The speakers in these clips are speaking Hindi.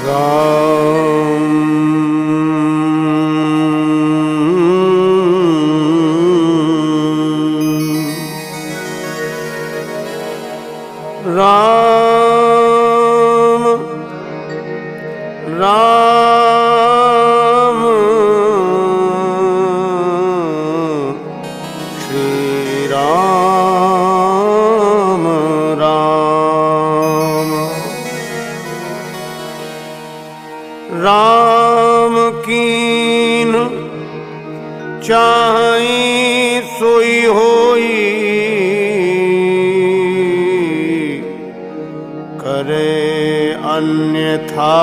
राम राम राम श्री राम राम राम कीन चाहि सोई होई करे अन्यथा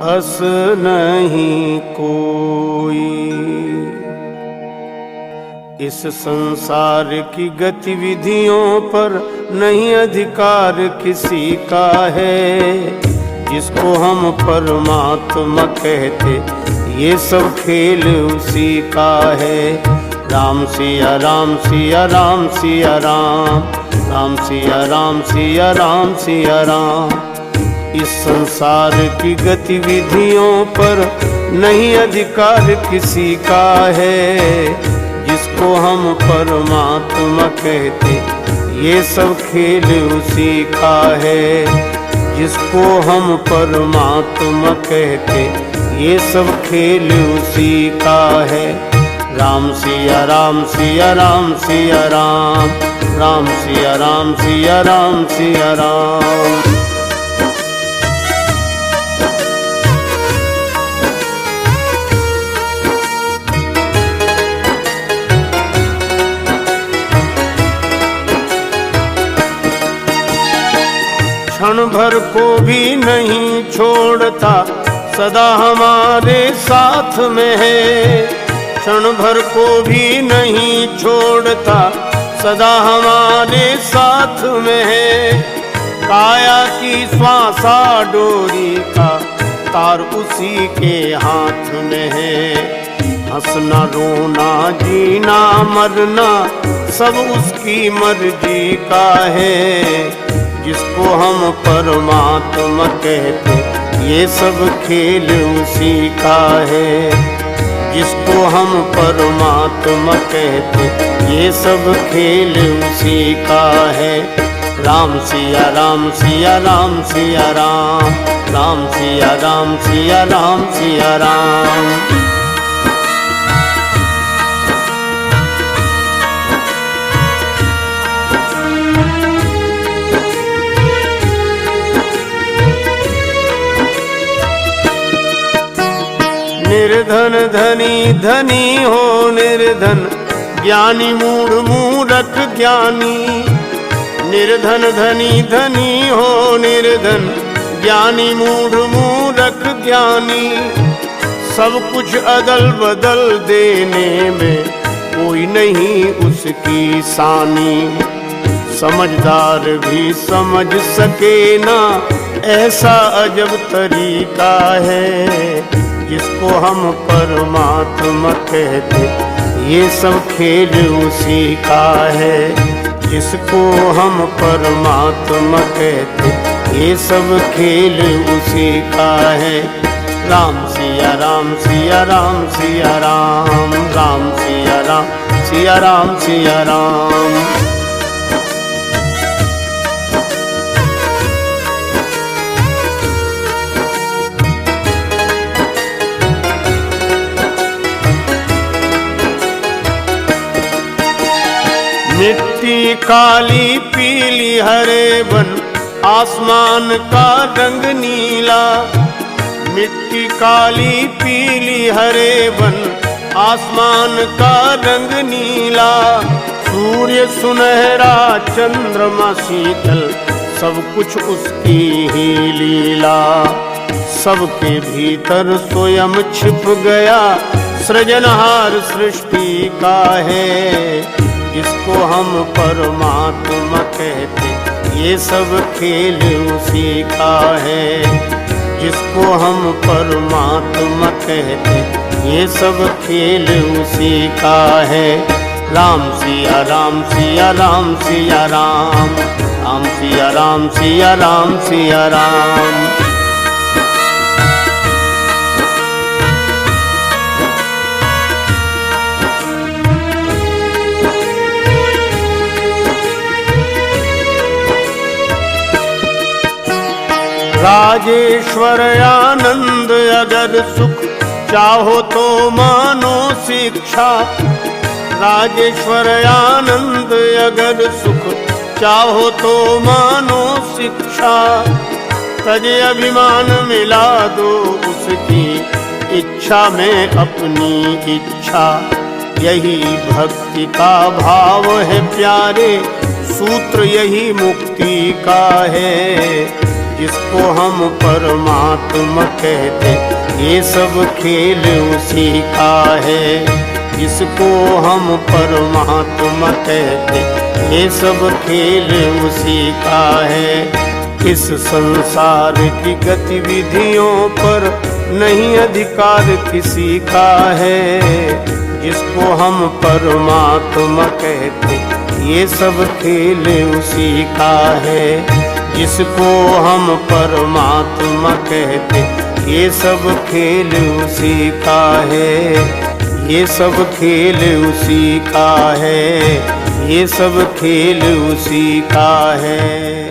अस नहीं कोई। इस संसार की गतिविधियों पर नहीं अधिकार किसी का है। जिसको हम परमात्मा कहते ये सब खेल उसी का है। राम सिया राम सिया राम सिया राम, राम सिया राम सिया राम सिया राम। इस संसार की गतिविधियों पर नहीं अधिकार किसी का है। जिसको हम परमात्मा कहते ये सब खेल उसी का है। जिसको हम परमात्मा कहते ये सब खेल उसी का है। राम सिया राम सिया राम सिया राम, राम सिया राम सिया राम सिया राम। क्षण भर को भी नहीं छोड़ता सदा हमारे साथ में है। क्षण भर को भी नहीं छोड़ता सदा हमारे साथ में है। काया की श्वासा डोरी का तार उसी के हाथ में है। हंसना रोना जीना मरना सब उसकी मर्जी का है। जिसको हम परमात्मा कहते ये सब खेल उसी का है। जिसको हम परमात्मा कहते ये सब खेल उसी का है। राम सिया राम सिया राम सिया राम, राम सिया राम सिया राम सिया राम। निर्धन धनी धनी हो निर्धन, ज्ञानी मूढ़ मूढ़क ज्ञानी। निर्धन धनी धनी हो निर्धन, ज्ञानी मूढ़ मूढ़क ज्ञानी। सब कुछ अदल बदल देने में कोई नहीं उसकी सानी। समझदार भी समझ सके ना ऐसा अजब तरीका है। जिसको हम परमात्मा कहते ये सब खेल उसी का है। जिसको हम परमात्मा कहते ये सब खेल उसी का है। राम सिया राम सिया राम सिया राम, राम सिया राम सिया राम सिया राम। मिट्टी काली पीली हरे बन आसमान का रंग नीला। मिट्टी काली पीली हरे बन आसमान का रंग नीला। सूर्य सुनहरा चंद्रमा शीतल सब कुछ उसकी ही लीला। सबके भीतर स्वयं छिप गया सृजनहार सृष्टि का है। जिसको हम परमात्मा कहते ये सब खेल उसी का है। जिसको हम परमात्मा कहते ये सब खेल उसी का है। राम सिया राम सिया राम सिया राम, राम सिया राम सिया राम सिया राम। राजेश्वर आनंद अगर सुख चाहो तो मानो शिक्षा। राजेश्वर आनंद अगर सुख चाहो तो मानो शिक्षा। तजे अभिमान मिला दो उसकी इच्छा में अपनी इच्छा। यही भक्ति का भाव है प्यारे, सूत्र यही मुक्ति का है। जिसको हम परमात्मा कहते ये सब खेल उसी का है। जिसको हम परमात्मा कहते ये सब खेल उसी का है। इस संसार की गतिविधियों पर नहीं अधिकार किसी का है। जिसको हम परमात्मा कहते ये सब खेल उसी का है। जिसको हम परमात्मा कहते ये सब खेल उसी का है। ये सब खेल उसी का है। ये सब खेल उसी का है।